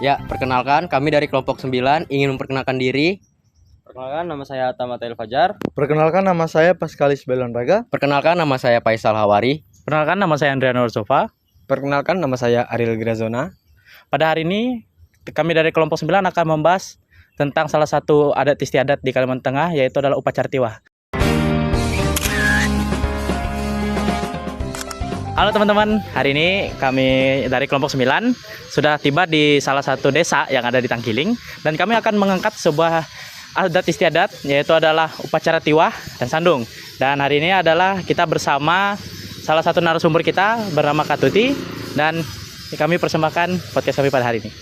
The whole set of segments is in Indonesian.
Ya, perkenalkan kami dari kelompok 9 ingin memperkenalkan diri. Perkenalkan, nama saya Tamatil Fajar. Perkenalkan, nama saya Paskalis Belonraga. Perkenalkan nama saya Faisal Hawari. Perkenalkan, nama saya Andriano Orsofa. Perkenalkan, nama saya Ariel Grazona. Pada hari ini kami dari kelompok 9 akan membahas tentang salah satu adat istiadat di Kalimantan Tengah, yaitu adalah upacara tiwah. Halo teman-teman, hari ini kami dari kelompok 9 sudah tiba di salah satu desa yang ada di Tangkiling, dan kami akan mengangkat sebuah adat istiadat, yaitu adalah upacara tiwah dan sandung. Dan hari ini adalah kita bersama salah satu narasumber kita bernama Kak Tuti, dan kami persembahkan podcast kami pada hari ini.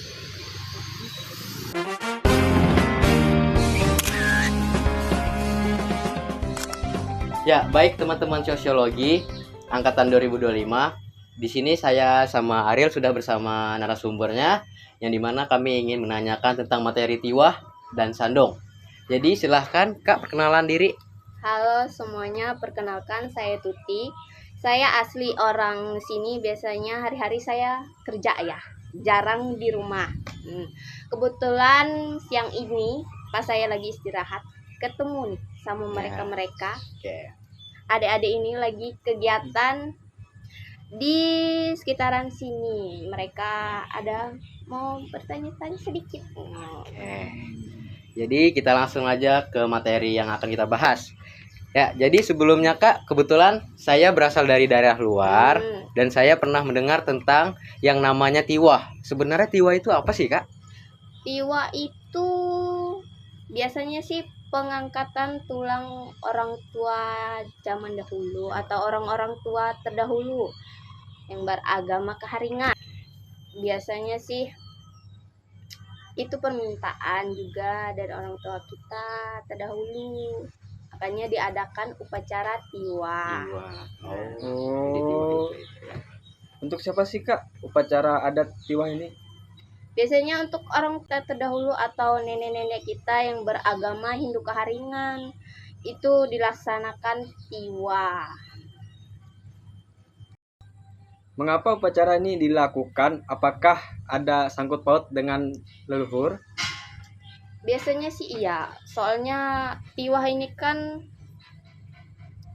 Ya, baik teman-teman sosiologi angkatan 2025. Di sini saya sama Ariel sudah bersama narasumbernya, yang dimana kami ingin menanyakan tentang materi tiwah dan sandung. Jadi silahkan Kak perkenalan diri. Halo semuanya, perkenalkan saya Tuti. Saya asli orang sini, biasanya hari-hari saya kerja ya, jarang di rumah. Kebetulan siang ini pas saya lagi istirahat, ketemu nih sama mereka-mereka. Oke. Adik-adik ini lagi kegiatan di sekitaran sini. Mereka ada mau bertanya-tanya sedikit. Oke. Jadi kita langsung aja ke materi yang akan kita bahas. Ya, jadi sebelumnya Kak, kebetulan saya berasal dari daerah luar dan saya pernah mendengar tentang yang namanya tiwah. Sebenarnya tiwah itu apa sih Kak? Tiwah itu biasanya sih pengangkatan tulang orang tua zaman dahulu atau orang-orang tua terdahulu yang beragama Keharingan. Biasanya sih itu permintaan juga dari orang tua kita terdahulu. Makanya diadakan upacara tiwah. Oh, untuk siapa sih Kak upacara adat tiwah ini? Biasanya untuk orang terdahulu atau nenek-nenek kita yang beragama Hindu Keharingan, itu dilaksanakan tiwah. Mengapa upacara ini dilakukan? Apakah ada sangkut paut dengan leluhur? Biasanya sih iya, soalnya tiwah ini kan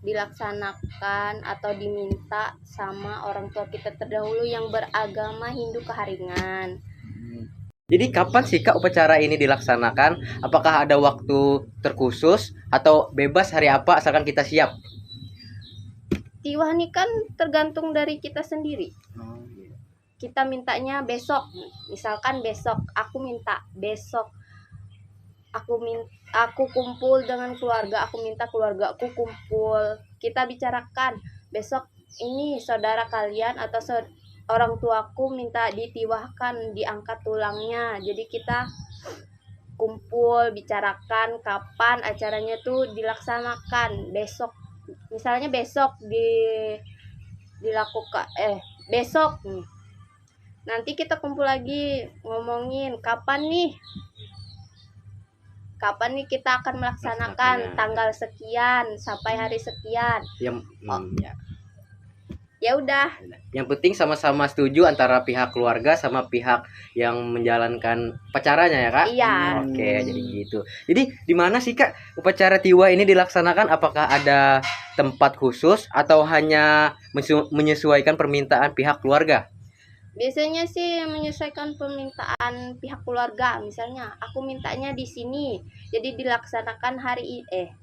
dilaksanakan atau diminta sama orang tua kita terdahulu yang beragama Hindu Keharingan. Jadi kapan sih Kak upacara ini dilaksanakan? Apakah ada waktu terkhusus atau bebas hari apa asalkan kita siap? Tiwah ini kan tergantung dari kita sendiri. Kita mintanya besok, misalkan besok aku minta besok. Aku kumpul dengan keluarga, aku minta keluargaku kumpul. Kita bicarakan besok ini saudara kalian atau orang tuaku minta ditiwahkan, diangkat tulangnya. Jadi kita kumpul, bicarakan kapan acaranya tuh dilaksanakan. Besok, misalnya besok dilakukan besok. Nanti kita kumpul lagi ngomongin kapan nih kita akan melaksanakan tanggal sekian sampai hari sekian. Ya udah. Yang penting sama-sama setuju antara pihak keluarga sama pihak yang menjalankan upacaranya ya Kak? Iya. Oke, jadi gitu. Jadi di mana sih Kak upacara tiwah ini dilaksanakan? Apakah ada tempat khusus atau hanya menyesuaikan permintaan pihak keluarga? Biasanya sih menyesuaikan permintaan pihak keluarga. Misalnya aku mintanya di sini, jadi dilaksanakan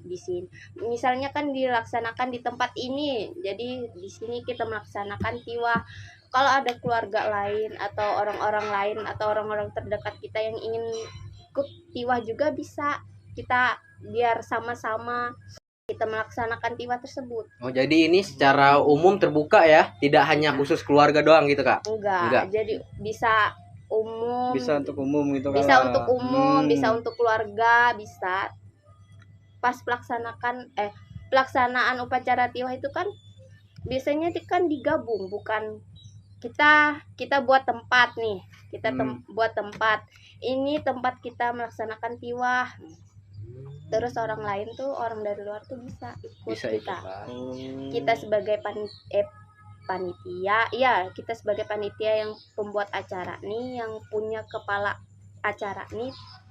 di sini. Misalnya kan dilaksanakan di tempat ini, jadi di sini kita melaksanakan tiwah. Kalau ada keluarga lain atau orang-orang lain atau orang-orang terdekat kita yang ingin ikut tiwah juga bisa, kita biar sama-sama kita melaksanakan tiwah tersebut. Oh, jadi ini secara umum terbuka ya, tidak hanya khusus keluarga doang gitu Kak? Enggak. Jadi bisa umum. Bisa untuk umum gitu kan? Bisa untuk umum, bisa untuk keluarga, bisa. Pas pelaksanaan upacara tiwah itu kan biasanya kan digabung, bukan kita buat tempat nih. Buat tempat. Ini tempat kita melaksanakan tiwah. Terus orang dari luar tuh bisa ikut kita. Kita sebagai panitia, ya kita sebagai panitia yang pembuat acara nih, yang punya kepala acara nih,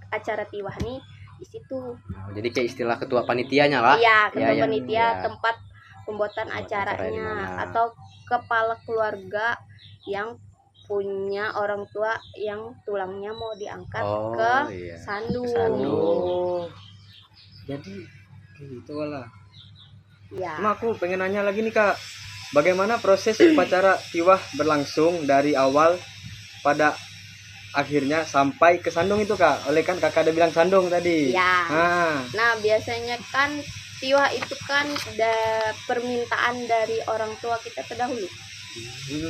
acara tiwah nih di situ. Oh, jadi kayak istilah ketua panitianya lah. Iya, ketua Ya, panitia ya. tempat pembuatan Pembuat acara di acaranya, mana. atau kepala keluarga yang punya orang tua yang tulangnya mau diangkat Oh, ke iya. sandung. Sandung. Oh. Jadi kayak gitu lah. Ya. Cuma aku pengen nanya lagi nih Kak, bagaimana proses upacara tiwah berlangsung dari awal pada akhirnya sampai ke sandung itu Kak? Oleh kan Kakak ada bilang sandung tadi. Ya. Ah, Nah, biasanya kan tiwah itu kan permintaan dari orang tua kita terdahulu.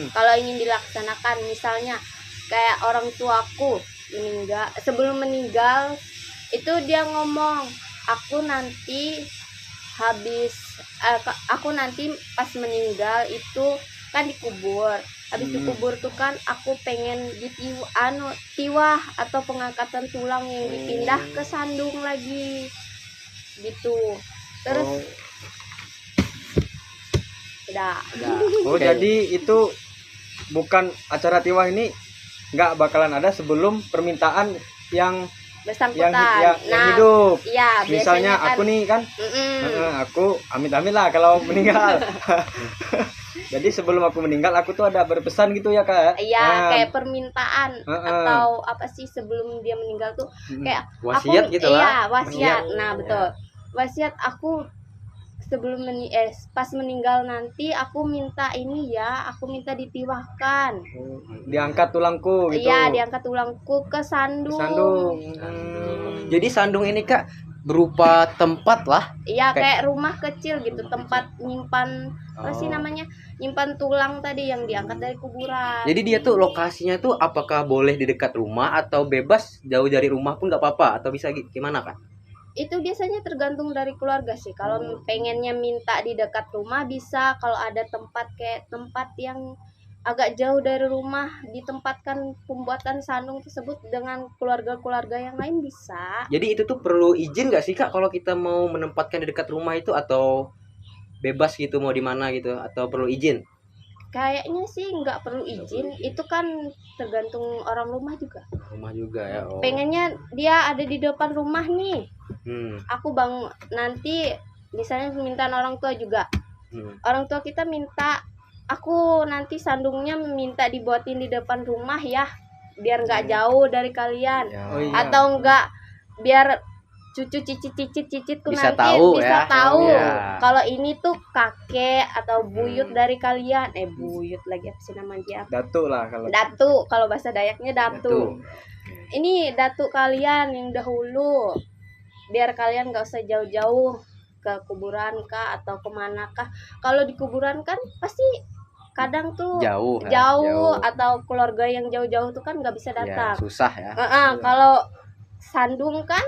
Kalau ingin dilaksanakan, misalnya kayak orang tuaku meninggal, sebelum meninggal itu dia ngomong, aku nanti aku nanti pas meninggal itu kan dikubur. Habis dikubur tuh kan aku pengen tiwah atau pengangkatan tulang yang dipindah ke sandung lagi gitu. Terus udah. Oh, jadi itu bukan acara tiwah ini nggak bakalan ada sebelum permintaan yang Bersangkutan. yang hidup. Iya, Misalnya biasanya kan, aku nih kan, mm-mm. aku amit-amit lah kalau meninggal. Jadi sebelum aku meninggal aku tuh ada berpesan gitu ya Kak. Iya, kayak permintaan atau apa sih sebelum dia meninggal tuh kayak Wasiat aku, gitu lah. Iya, wasiat. Wasiat. Nah, betul. Wasiat aku sebelum pas meninggal nanti aku minta ini ya, aku minta ditiwahkan. Diangkat tulangku gitu. Iya, diangkat tulangku ke sandung. Sandung. Jadi sandung ini Kak berupa tempat lah. Iya, kayak rumah kecil gitu, tempat nyimpan apa sih namanya? Nyimpan tulang tadi yang diangkat dari kuburan. Jadi dia tuh lokasinya tuh apakah boleh di dekat rumah atau bebas jauh dari rumah pun nggak apa-apa atau bisa gimana Kak? Itu biasanya tergantung dari keluarga sih. Kalau pengennya minta di dekat rumah bisa, kalau ada tempat kayak tempat yang agak jauh dari rumah ditempatkan pembuatan sandung tersebut dengan keluarga-keluarga yang lain bisa. Jadi itu tuh perlu izin nggak sih Kak kalau kita mau menempatkan di dekat rumah itu atau bebas gitu mau di mana gitu atau perlu izin? Kayaknya sih nggak perlu izin, itu kan tergantung orang rumah juga. Rumah juga ya. Oh. Pengennya dia ada di depan rumah nih. Aku nanti misalnya permintaan orang tua juga. Orang tua kita minta aku nanti sandungnya minta dibuatin di depan rumah ya, biar nggak jauh dari kalian. Oh, iya. Atau enggak biar cucu cicit-cicitku Bisa nanti tahu bisa ya. tahu Oh, iya. kalau ini tuh kakek atau buyut dari kalian. Buyut lagi apa sih namanya? Datu lah kalau. Datu, kalau bahasa Dayaknya datu. Ini datu kalian yang dahulu. Biar kalian nggak usah jauh-jauh ke kuburan kah atau kemana kah. Kalau di kuburan kan pasti kadang tuh Jauh. atau keluarga yang jauh-jauh tuh kan nggak bisa Ya, datang. susah ya. Kalau sandung kan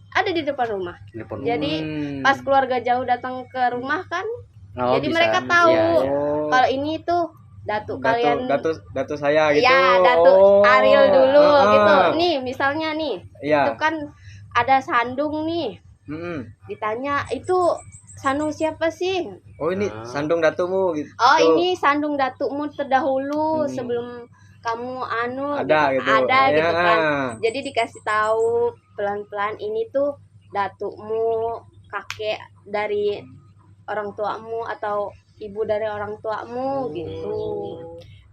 ada di depan rumah. Jadi pas keluarga jauh datang ke rumah kan, jadi bisa. mereka tahu Iya. kalau ini tuh datu kalian. Datu saya gitu. Ya, datu Ariel dulu gitu. Nih misalnya nih, Iya. itu kan ada sandung nih. Ditanya itu sandung siapa sih? Oh, ini sandung datumu gitu. Oh, ini sandung datukmu terdahulu sebelum kamu Ada gitu. Ada Ya. gitu kan. Jadi dikasih tahu pelan-pelan ini tuh datukmu, kakek dari orang tuamu atau ibu dari orang tuamu gitu.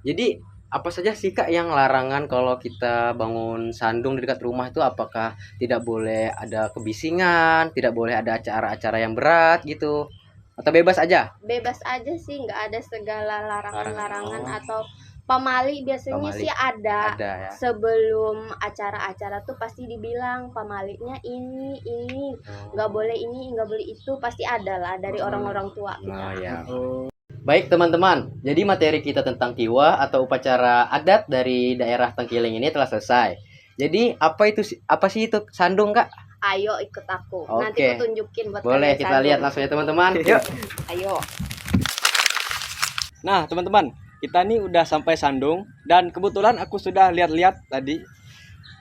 Jadi apa saja sih Kak yang larangan kalau kita bangun sandung di dekat rumah itu? Apakah tidak boleh ada kebisingan, tidak boleh ada acara-acara yang berat gitu, atau bebas aja? Bebas aja sih, nggak ada segala larangan-larangan atau pamali biasanya Pamali. sih ada. Ada ya. Sebelum acara-acara tuh pasti dibilang pamalinya ini nggak boleh ini, nggak boleh itu, pasti ada lah dari orang-orang tua kita. Nah, ya. Baik teman-teman, jadi materi kita tentang tiwah atau upacara adat dari daerah Tengkiling ini telah selesai. Jadi apa sih itu sandung Kak? Ayo ikut aku. Oke. Nanti aku tunjukin buat Boleh kalian kita sandung. lihat langsung ya teman-teman. Yuk. Ayo. Nah, teman-teman, kita nih udah sampai sandung dan kebetulan aku sudah lihat-lihat tadi.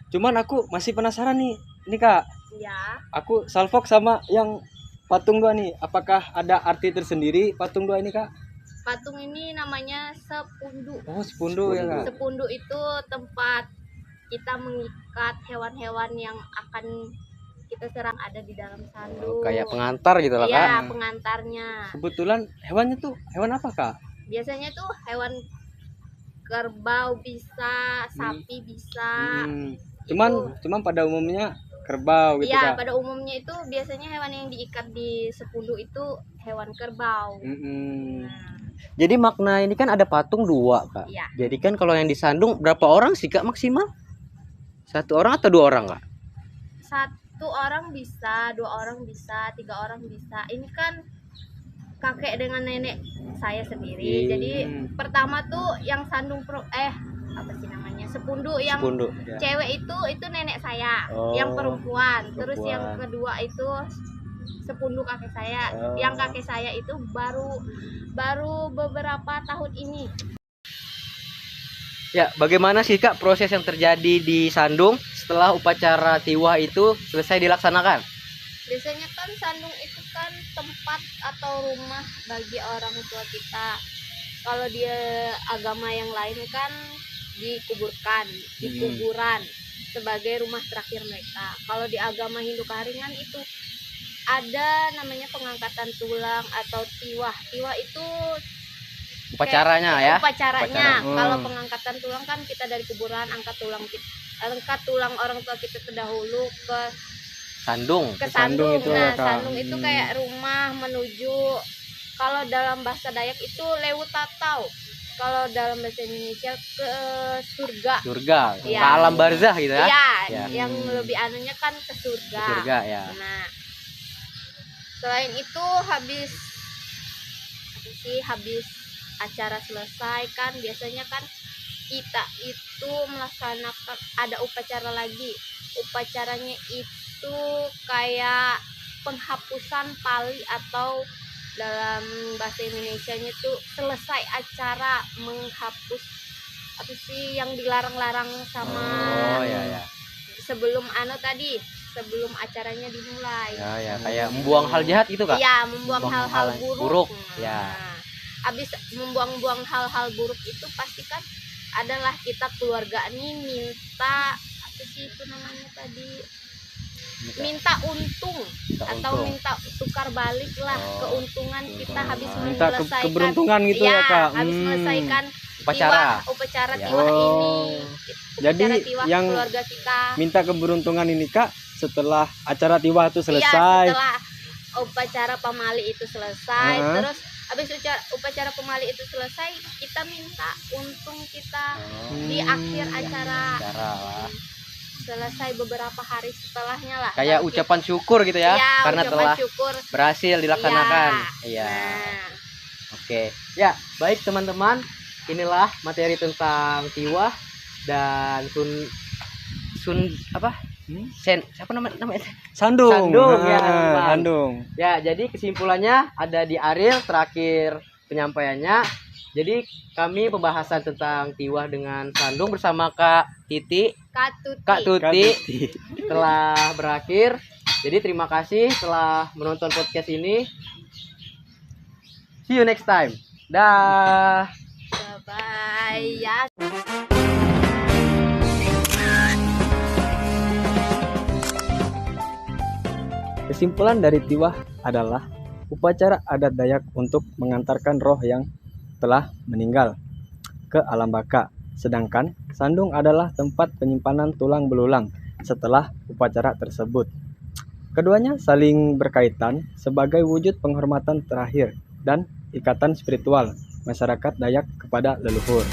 Cuman aku masih penasaran nih. Ini Kak, Ya. aku salfok sama yang patung dua nih. Apakah ada arti tersendiri patung dua ini Kak? Patung ini namanya sepundu. Oh, sepundu ya kak. Sepundu itu tempat kita mengikat hewan-hewan yang akan kita serang ada di dalam sandung. Kayak pengantar gitu lah, Kak. Iya, pengantarnya. Kebetulan hewannya tuh hewan apa kak? Biasanya tuh hewan kerbau bisa, sapi bisa. Cuman pada umumnya kerbau gitu Iya, kak. pada umumnya itu biasanya hewan yang diikat di sepundu itu hewan kerbau. Mm-mm. Jadi makna ini kan ada patung 2, Kak. Iya. Jadi kan kalau yang disandung berapa orang sih, Kak, maksimal? 1 orang atau 2 orang, Kak? 1 orang bisa, 2 orang bisa, 3 orang bisa. Ini kan kakek dengan nenek saya sendiri. Jadi pertama tuh yang sandung apa sih namanya? Sepundu yang Sepundu. cewek itu nenek saya, Oh, yang perempuan. Terus perempuan. yang kedua itu sepundu kakek saya. Oh. Yang kakek saya itu baru beberapa tahun ini. Ya, bagaimana sih, Kak, proses yang terjadi di Sandung setelah upacara tiwah itu selesai dilaksanakan? Biasanya kan sandung itu kan tempat atau rumah bagi orang tua kita. Kalau dia agama yang lain kan dikuburkan di kuburan sebagai rumah terakhir mereka. Kalau di agama Hindu Karingan itu ada namanya pengangkatan tulang atau tiwah. Tiwah itu Upacaranya ya. Upacaranya. Upacara. Kalau pengangkatan tulang kan kita dari kuburan angkat tulang orang tua kita terdahulu ke Sandung. sandung. itu Nah, ya, Kak. sandung itu kayak rumah menuju, kalau dalam bahasa Dayak itu lewutatau. Kalau dalam bahasa Indonesia ke surga. Surga, Iya. ke alam barzah gitu ya. Iya, Ya. yang lebih anunya kan ke surga. Surga ya. Nah, selain itu habis acara selesai kan biasanya kan kita itu melaksanakan ada upacara lagi. Upacaranya itu kayak penghapusan pali atau dalam bahasa Indonesianya itu selesai acara menghapus apa sih yang dilarang-larang sama Oh ya ya. sebelum sebelum acaranya dimulai. Ya ya, kayak membuang hal jahat gitu, Kak. Iya, membuang Membuang hal-hal hal buruk. buruk, ya. Habis membuang-buang hal-hal buruk itu pasti kan adalah kita keluarga ini minta apa sih itu namanya tadi? Minta untung atau untung. minta tukar balik lah Oh, keuntungan kita habis Minta menyelesaikan keberuntungan gitu ya, Kak. habis menyelesaikan Upacara. upacara Ya. tiwah ini. Oh. Jadi Upacara tiwah yang keluarga kita. Minta keberuntungan ini kak setelah acara tiwah itu Iya, selesai. setelah upacara pamali itu selesai, Aha. terus habis upacara pamali itu selesai, kita minta untung kita di akhir acara. Acara lah. Selesai beberapa hari setelahnya lah. Kayak Baru ucapan syukur gitu ya, Iya, karena ucapan telah syukur. berhasil dilaksanakan. Iya. Nah, Oke. Ya, baik teman-teman. Inilah materi tentang tiwah dan sun apa? Siapa namanya? Sandung. Sandung, ya, Nah, teman. Sandung. Ya, jadi kesimpulannya ada di Ariel terakhir penyampaiannya. Jadi kami pembahasan tentang tiwah dengan sandung bersama Kak Titi, Katuti. Kak Tuti telah berakhir. Jadi terima kasih telah menonton podcast ini. See you next time. Dah. Bye ya. Kesimpulan dari tiwah adalah upacara adat Dayak untuk mengantarkan roh yang telah meninggal ke alam baka. Sedangkan sandung adalah tempat penyimpanan tulang belulang setelah upacara tersebut. Keduanya saling berkaitan sebagai wujud penghormatan terakhir dan ikatan spiritual masyarakat Dayak kepada leluhur.